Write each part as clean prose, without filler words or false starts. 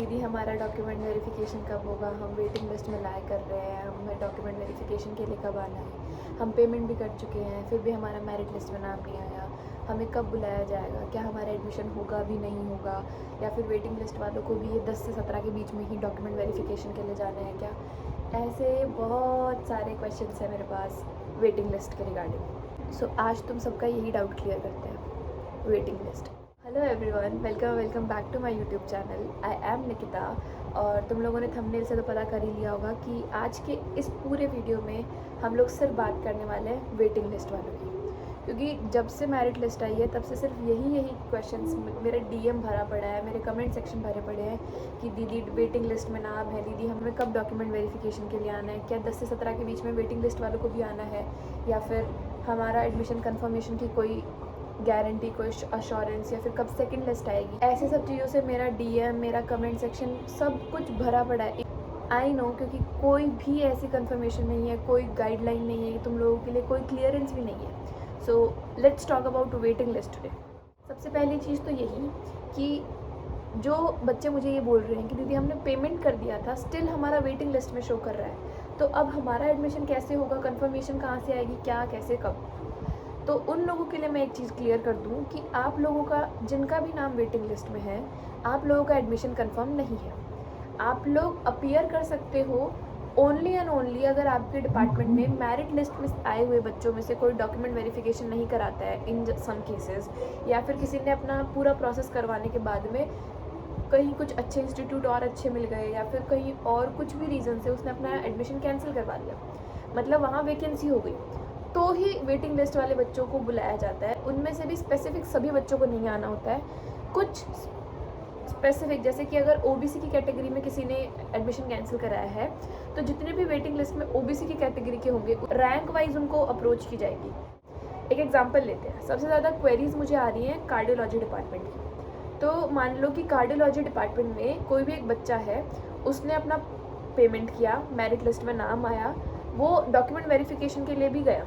दीदी हमारा document verification कब होगा, हम वेटिंग लिस्ट में लाए कर रहे हैं, हमें डॉक्यूमेंट वेरिफिकेशन के लिए कब आना है, हम पेमेंट भी कर चुके हैं फिर भी हमारा मेरिट लिस्ट में नाम नहीं आया, हमें कब बुलाया जाएगा, क्या हमारा एडमिशन होगा भी नहीं होगा, या फिर वेटिंग लिस्ट वालों को भी ये 10 से 17 के बीच में ही डॉक्यूमेंट वेरिफिकेशन के लिए जाना है क्या। ऐसे बहुत सारे क्वेश्चंस हैं मेरे पास वेटिंग लिस्ट के रिगार्डिंग। सो आज तुम सबका यही डाउट क्लियर करते हैं, waiting list. Hello everyone, welcome back to my YouTube channel. I am Nikita और तुम लोगों ने थंबनेल से तो पता कर ही लिया होगा कि आज के इस पूरे वीडियो में हम लोग सिर्फ बात करने वाले हैं वेटिंग लिस्ट वालों की, क्योंकि जब से मेरिट लिस्ट आई है तब से सिर्फ यही क्वेश्चंस मेरे डीएम भरा पड़ा है, मेरे कमेंट सेक्शन भरे पड़े हैं कि दीदी वेटिंग लिस्ट में नाम है, दीदी हमें कब डॉक्यूमेंट वेरिफिकेशन के लिए आना है, क्या 10 से 17 के बीच में वेटिंग लिस्ट वालों को भी आना है, या फिर हमारा एडमिशन कन्फर्मेशन की कोई गारंटी, कोई अश्योरेंस, या फिर कब सेकंड लिस्ट आएगी। ऐसे सब चीज़ों से मेरा डीएम, मेरा कमेंट सेक्शन सब कुछ भरा पड़ा है। आई नो, क्योंकि कोई भी ऐसी कंफर्मेशन नहीं है, कोई गाइडलाइन नहीं है, तुम लोगों के लिए कोई क्लियरेंस भी नहीं है। So let's talk about waiting list today. सबसे पहली चीज़ तो यही कि जो बच्चे मुझे ये बोल रहे हैं कि दीदी हमने पेमेंट कर दिया था, स्टिल हमारा वेटिंग लिस्ट में शो कर रहा है, तो अब हमारा एडमिशन कैसे होगा, कंफर्मेशन कहाँ से आएगी, क्या, कैसे, कब। तो उन लोगों के लिए मैं एक चीज़ क्लियर कर दूं कि आप लोगों का, जिनका भी नाम वेटिंग लिस्ट में है, आप लोगों का एडमिशन कंफर्म नहीं है। आप लोग अपीयर कर सकते हो ओनली एंड ओनली अगर आपके डिपार्टमेंट में मेरिट लिस्ट में आए हुए बच्चों में से कोई डॉक्यूमेंट वेरिफिकेशन नहीं कराता है इन सम केसेस, या फिर किसी ने अपना पूरा प्रोसेस करवाने के बाद में कहीं कुछ अच्छे इंस्टीट्यूट और अच्छे मिल गए, या फिर कहीं और कुछ भी रीज़न से उसने अपना एडमिशन कैंसिल करवा दिया, मतलब वहाँ वैकेंसी हो गई, तो ही वेटिंग लिस्ट वाले बच्चों को बुलाया जाता है। उनमें से भी स्पेसिफिक सभी बच्चों को नहीं आना होता है, कुछ स्पेसिफिक, जैसे कि अगर ओबीसी की कैटेगरी में किसी ने एडमिशन कैंसिल कराया है, तो जितने भी वेटिंग लिस्ट में ओबीसी की कैटेगरी के होंगे, रैंक वाइज उनको अप्रोच की जाएगी। एक एग्जांपल लेते हैं, सबसे ज़्यादा क्वेरीज मुझे आ रही हैं कार्डियोलॉजी डिपार्टमेंट की। तो मान लो कि कार्डियोलॉजी डिपार्टमेंट में कोई भी एक बच्चा है, उसने अपना पेमेंट किया, मेरिट लिस्ट में नाम आया, वो डॉक्यूमेंट वेरिफिकेशन के लिए भी गया,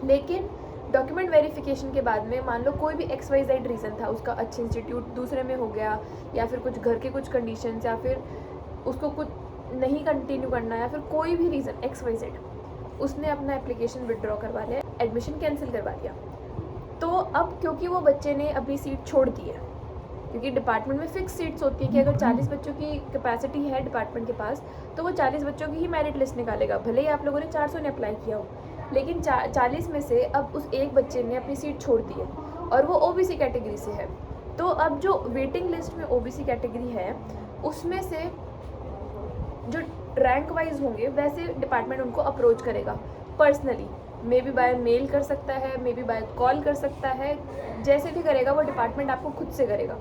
लेकिन डॉक्यूमेंट वेरिफिकेशन के बाद में मान लो कोई भी XYZ रीज़न था, उसका अच्छे इंस्टीट्यूट दूसरे में हो गया, या फिर कुछ घर के कुछ कंडीशंस, या फिर उसको कुछ नहीं कंटिन्यू करना, या फिर कोई भी रीज़न XYZ, उसने अपना एप्लीकेशन विड्रॉ करवा लिया, एडमिशन कैंसिल करवा दिया। तो अब क्योंकि वो बच्चे ने अपनी सीट छोड़ दी है, क्योंकि डिपार्टमेंट में फिक्स सीट्स होती हैं कि अगर 40 बच्चों की कैपेसिटी है डिपार्टमेंट के पास, तो वो 40 बच्चों की ही मेरिट लिस्ट निकालेगा, भले ही आप लोगों ने 400 ने अप्लाई किया हो, लेकिन 40 में से अब उस एक बच्चे ने अपनी सीट छोड़ दी है और वो ओबीसी कैटेगरी से है। तो अब जो वेटिंग लिस्ट में ओबीसी कैटेगरी है, उसमें से जो रैंक वाइज होंगे, वैसे डिपार्टमेंट उनको अप्रोच करेगा personally, may be by mail कर सकता है, मे बी बाय कॉल कर सकता है, जैसे भी करेगा वो डिपार्टमेंट आपको खुद से करेगा।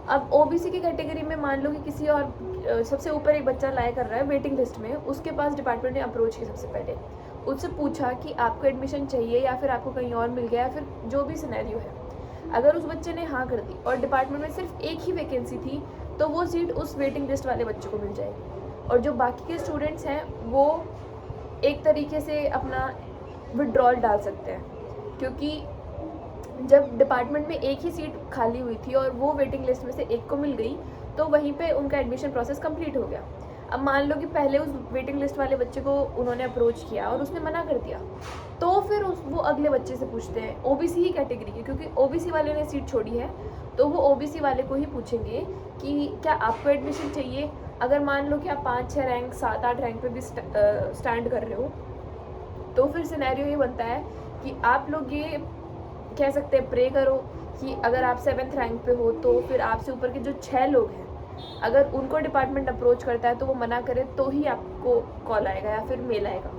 अब ओबीसी की कैटेगरी में मान लो कि किसी और सबसे ऊपर एक बच्चा लाया कर रहा है वेटिंग लिस्ट में, उसके पास डिपार्टमेंट ने अप्रोच किया, सबसे पहले उससे पूछा कि आपको एडमिशन चाहिए या फिर आपको कहीं और मिल गया, या फिर जो भी सिनेरियो है। अगर उस बच्चे ने हाँ कर दी और डिपार्टमेंट में सिर्फ एक ही वैकेंसी थी, तो वो सीट उस वेटिंग लिस्ट वाले बच्चे को मिल जाएगी, और जो बाकी के स्टूडेंट्स हैं वो एक तरीके से अपना विड्रॉल डाल सकते हैं, क्योंकि जब डिपार्टमेंट में एक ही सीट खाली हुई थी और वो वेटिंग लिस्ट में से एक को मिल गई, तो वहीं पे उनका एडमिशन प्रोसेस कंप्लीट हो गया। अब मान लो कि पहले उस वेटिंग लिस्ट वाले बच्चे को उन्होंने अप्रोच किया और उसने मना कर दिया, तो फिर वो अगले बच्चे से पूछते हैं, ओबीसी ही कैटेगरी की, क्योंकि ओबीसी वाले ने सीट छोड़ी है, तो वो ओबीसी वाले को ही पूछेंगे कि क्या आपको एडमिशन चाहिए। अगर मान लो कि आप 5-6 रैंक, 7-8 रैंक पे भी स्टैंड कर रहे हो, तो फिर सिनेरियो ये बनता है कि आप लोग ये कह सकते हैं, प्रे करो कि अगर आप 7th रैंक पे हो, तो फिर आपसे ऊपर के जो 6 लोग हैं, अगर उनको डिपार्टमेंट अप्रोच करता है तो वो मना करे तो ही आपको कॉल आएगा या फिर मेल आएगा।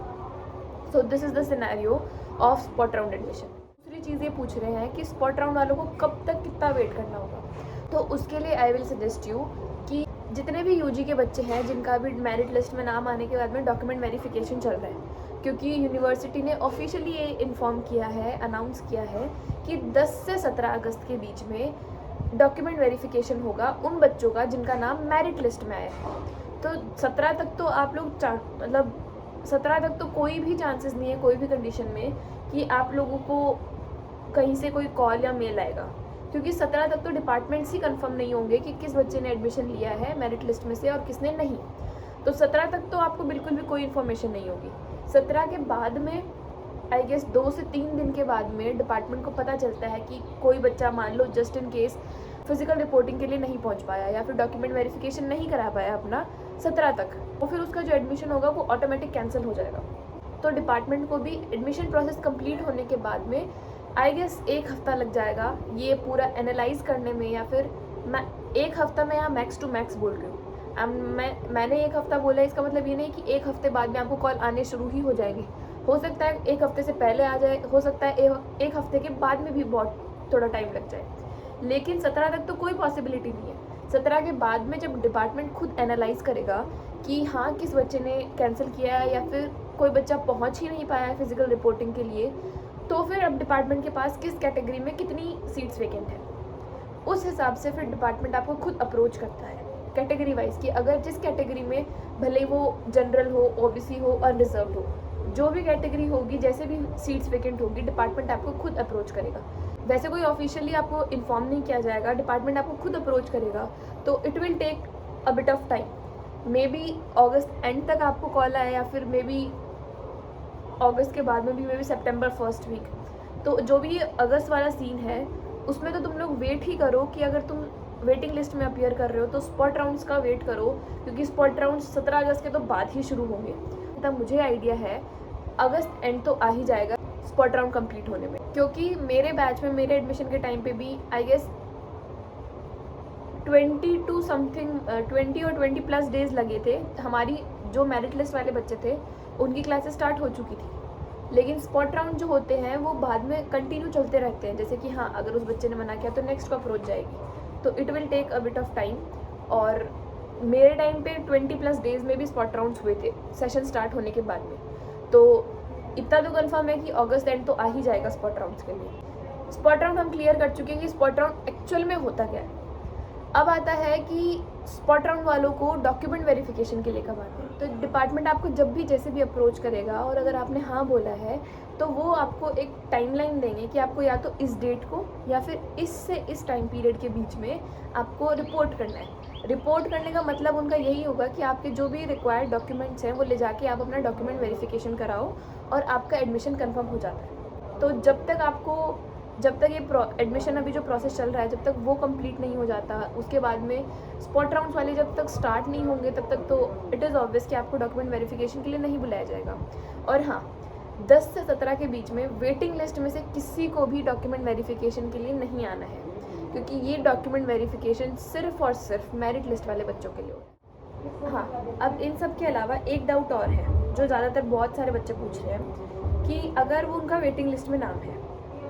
So this is the scenario of spot round admission. दूसरी चीज़ ये पूछ रहे हैं कि स्पॉट राउंड वालों को कब तक कितना वेट करना होगा, तो उसके लिए आई विल सजेस्ट यू कि जितने भी यूजी के बच्चे हैं जिनका भी मेरिट लिस्ट में नाम आने के बाद में डॉक्यूमेंट वेरिफिकेशन चल रहा है, क्योंकि यूनिवर्सिटी ने ऑफिशियली ये इन्फॉर्म किया है, अनाउंस किया है कि 10 से 17 अगस्त के बीच में डॉक्यूमेंट वेरिफिकेशन होगा उन बच्चों का जिनका नाम मेरिट लिस्ट में आया है। तो 17 तक तो आप लोग मतलब 17 तक तो कोई भी चांसेस नहीं है कोई भी कंडीशन में कि आप लोगों को कहीं से कोई कॉल या मेल आएगा, क्योंकि 17 तक तो डिपार्टमेंट्स ही कंफर्म नहीं होंगे कि किस बच्चे ने एडमिशन लिया है मेरिट लिस्ट में से और किसने नहीं। तो 17 तक तो आपको बिल्कुल भी कोई इन्फॉर्मेशन नहीं होगी। 17 के बाद में आई गेस 2 से 3 दिन के बाद में डिपार्टमेंट को पता चलता है कि कोई बच्चा मान लो just in case physical reporting के लिए नहीं पहुंच पाया या फिर डॉक्यूमेंट वेरिफिकेशन नहीं करा पाया अपना 17 तक, तो फिर उसका जो एडमिशन होगा वो ऑटोमेटिक कैंसिल हो जाएगा। तो डिपार्टमेंट को भी एडमिशन प्रोसेस कंप्लीट होने के बाद में आई गेस 1 हफ्ता लग जाएगा ये पूरा एनालाइज करने में, या फिर मैं 1 हफ्ता में यहाँ मैक्स टू मैक्स बोल रही हूँ। मैंने 1 हफ्ता बोला, इसका मतलब ये नहीं कि 1 हफ्ते बाद में आपको कॉल आने शुरू ही हो जाएंगे। हो सकता है 1 हफ्ते से पहले आ जाए, हो सकता है 1 हफ्ते के बाद में भी बहुत थोड़ा टाइम लग जाए, लेकिन 17 तक तो कोई पॉसिबिलिटी नहीं है। 17 के बाद में जब डिपार्टमेंट खुद एनालाइज करेगा कि हाँ किस बच्चे ने कैंसिल किया है या फिर कोई बच्चा पहुँच ही नहीं पाया है फिजिकल रिपोर्टिंग के लिए, तो फिर अब डिपार्टमेंट के पास किस कैटेगरी में कितनी सीट्स वैकेंट है, उस हिसाब से फिर डिपार्टमेंट आपको खुद अप्रोच करता है कैटेगरी वाइज कि अगर जिस कैटेगरी में भले वो जनरल हो, ओबीसी हो, अनरिजर्व हो, जो भी कैटेगरी होगी, जैसे भी सीट्स वैकेंट होगी, डिपार्टमेंट आपको खुद अप्रोच करेगा। वैसे कोई ऑफिशियली आपको इन्फॉर्म नहीं किया जाएगा, डिपार्टमेंट आपको खुद अप्रोच करेगा, तो it will take a bit of time. May be अगस्त एंड तक आपको कॉल आए या फिर मे बी अगस्त के बाद में भी मे बी सितंबर फर्स्ट वीक। तो जो भी अगस्त वाला सीन है उसमें तो तुम लोग वेट ही करो कि अगर तुम वेटिंग लिस्ट में अपीयर कर रहे हो तो स्पॉट राउंड्स का वेट करो, क्योंकि स्पॉट राउंड्स 17 अगस्त के तो बाद ही शुरू होंगे। तब मुझे आइडिया है अगस्त एंड तो आ ही जाएगा स्पॉट राउंड कंप्लीट होने में, क्योंकि मेरे बैच में मेरे एडमिशन के टाइम पे भी आई गेस 20 और 20+ डेज लगे थे। हमारी जो मेरिट लिस्ट वाले बच्चे थे उनकी क्लासेस स्टार्ट हो चुकी थी, लेकिन स्पॉट राउंड जो होते हैं वो बाद में कंटिन्यू चलते रहते हैं। जैसे कि हाँ अगर उस बच्चे ने मना किया तो नेक्स्ट को अप्रोच जाएगी, तो it will take a bit of time. और मेरे टाइम पे 20+ डेज में भी स्पॉट राउंड्स हुए थे सेशन स्टार्ट होने के बाद में। तो इतना तो कंफर्म है कि अगस्त एंड तो आ ही जाएगा स्पॉट राउंड्स के लिए। स्पॉट राउंड हम क्लियर कर चुके हैं कि स्पॉट राउंड एक्चुअल में होता क्या है। अब आता है कि स्पॉट राउंड वालों को डॉक्यूमेंट वेरिफिकेशन के लिए कब आते हैं। तो डिपार्टमेंट आपको जब भी जैसे भी अप्रोच करेगा और अगर आपने हाँ बोला है तो वो आपको एक टाइमलाइन देंगे कि आपको या तो इस डेट को या फिर इससे इस टाइम पीरियड के बीच में आपको रिपोर्ट करना है। रिपोर्ट करने का मतलब उनका यही होगा कि आपके जो भी रिक्वायर्ड डॉक्यूमेंट्स हैं वो ले जाके आप अपना डॉक्यूमेंट वेरिफिकेशन कराओ और आपका एडमिशन कन्फर्म हो जाता है। तो जब तक ये एडमिशन अभी जो प्रोसेस चल रहा है जब तक वो कंप्लीट नहीं हो जाता, उसके बाद में स्पॉट राउंड्स वाले जब तक स्टार्ट नहीं होंगे तब तक तो इट इज़ ऑब्वियस कि आपको डॉक्यूमेंट वेरिफिकेशन के लिए नहीं बुलाया जाएगा। और हाँ 10 से 17 के बीच में वेटिंग लिस्ट में से किसी को भी डॉक्यूमेंट वेरिफिकेशन के लिए नहीं आना है, क्योंकि ये डॉक्यूमेंट वेरिफिकेशन सिर्फ और सिर्फ मेरिट लिस्ट वाले बच्चों के लिए होगा। हाँ, अब इन सब के अलावा एक डाउट और है जो ज़्यादातर बहुत सारे बच्चे पूछ रहे हैं कि अगर वो उनका वेटिंग लिस्ट में नाम है,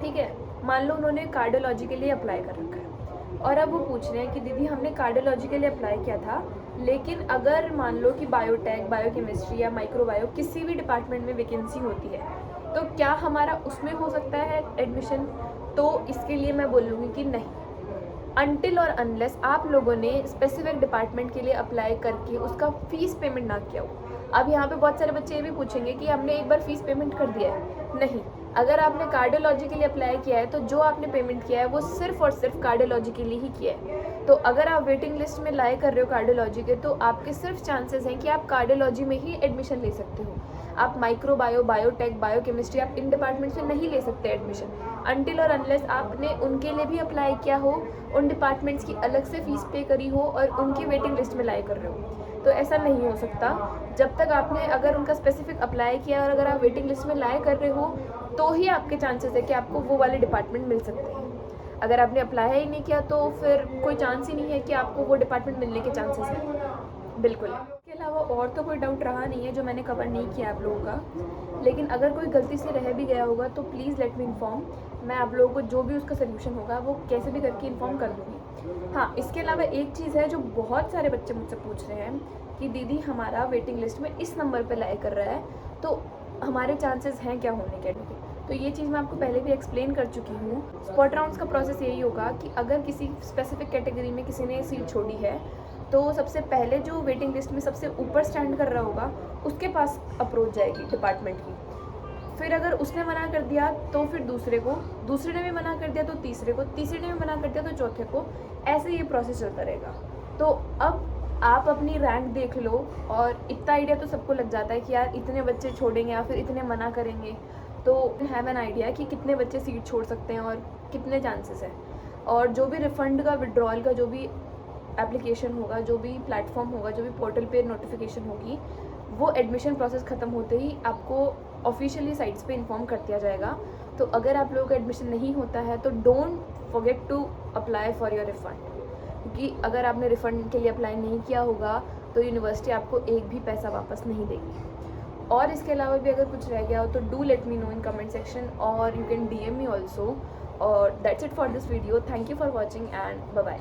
ठीक है, मान लो उन्होंने कार्डियोलॉजी के लिए अप्लाई कर रखा है और अब वो पूछ रहे हैं कि दीदी हमने कार्डियोलॉजी के लिए अप्लाई किया था, लेकिन अगर मान लो कि बायोटेक, बायोकेमिस्ट्री या माइक्रोबायो किसी भी डिपार्टमेंट में वैकेंसी होती है तो क्या हमारा उसमें हो सकता है एडमिशन? तो इसके लिए मैं बोलूँगी कि नहीं, अनटिल और अनलेस आप लोगों ने स्पेसिफिक डिपार्टमेंट के लिए अप्लाई करके उसका फ़ीस पेमेंट ना किया हो। अब यहाँ पे बहुत सारे बच्चे ये भी पूछेंगे कि हमने एक बार फ़ीस पेमेंट कर दिया है। नहीं, अगर आपने कार्डियोलॉजी के लिए अप्लाई किया है तो जो आपने पेमेंट किया है वो सिर्फ और सिर्फ कार्डियोलॉजी के लिए ही किया है। तो अगर आप वेटिंग लिस्ट में लाए कर रहे हो कार्डियोलॉजी के, तो आपके सिर्फ चांसेस हैं कि आप कार्डियोलॉजी में ही एडमिशन ले सकते हो। आप माइक्रोबायो, बायोटेक, बायोकेमिस्ट्री आप इन डिपार्टमेंट्स में नहीं ले सकते एडमिशन अनटिल और अनलेस आपने उनके लिए भी अप्लाई किया हो, उन डिपार्टमेंट्स की अलग से फ़ीस पे करी हो और उनकी वेटिंग लिस्ट में लाए कर रहे हो। तो ऐसा नहीं हो सकता जब तक आपने अगर उनका स्पेसिफिक अप्लाई किया और अगर आप वेटिंग लिस्ट में लाए कर रहे हो तो ही आपके चांसेस है कि आपको वो वाले डिपार्टमेंट मिल सकते हैं। अगर आपने अप्लाई ही नहीं किया तो फिर कोई चांस ही नहीं है कि आपको वो डिपार्टमेंट मिलने के चांसेस हैं। बिल्कुल। इसके अलावा और तो कोई डाउट रहा नहीं है जो मैंने कवर नहीं किया आप लोगों का, लेकिन अगर कोई गलती से रह भी गया होगा तो प्लीज़ लेट मी इन्फॉर्म। मैं आप लोगों को जो भी उसका सोल्यूशन होगा वो कैसे भी करके इन्फॉर्म कर दूँगी। हाँ, इसके अलावा एक चीज़ है जो बहुत सारे बच्चे मुझसे पूछ रहे हैं कि दीदी हमारा वेटिंग लिस्ट में इस नंबर पर लाया कर रहा है तो हमारे चांसेस हैं क्या होने के? तो ये चीज़ मैं आपको पहले भी एक्सप्लेन कर चुकी हूँ। स्पॉट राउंड्स का प्रोसेस यही होगा कि अगर किसी स्पेसिफिक कैटेगरी में किसी ने सीट छोड़ी है तो सबसे पहले जो वेटिंग लिस्ट में सबसे ऊपर स्टैंड कर रहा होगा उसके पास अप्रोच जाएगी डिपार्टमेंट की। फिर अगर उसने मना कर दिया तो फिर दूसरे को, दूसरे ने भी मना कर दिया तो तीसरे को, तीसरे ने भी मना कर दिया तो चौथे को, ऐसे ये प्रोसेस चलता रहेगा। तो अब आप अपनी रैंक देख लो और इतना आइडिया तो सबको लग जाता है कि यार इतने बच्चे छोड़ेंगे या फिर इतने मना करेंगे, तो हैव एन आइडिया कि कितने बच्चे सीट छोड़ सकते हैं और कितने चांसेस है। और जो भी रिफ़ंड का, विड्रॉल का जो भी एप्लीकेशन होगा, जो भी प्लेटफॉर्म होगा, जो भी पोर्टल पे नोटिफिकेशन होगी, वो एडमिशन प्रोसेस ख़त्म होते ही आपको ऑफिशियली साइट्स पे इन्फॉर्म कर दिया जाएगा। तो अगर आप लोगों का एडमिशन नहीं होता है तो don't forget to apply for your refund, क्योंकि अगर आपने रिफ़ंड के लिए अप्लाई नहीं किया होगा तो यूनिवर्सिटी आपको एक भी पैसा वापस नहीं देगी। और इसके अलावा भी अगर कुछ रह गया हो तो do let me know in comment section, और you can DM me also. और that's it for this video. Thank you for watching and bye bye.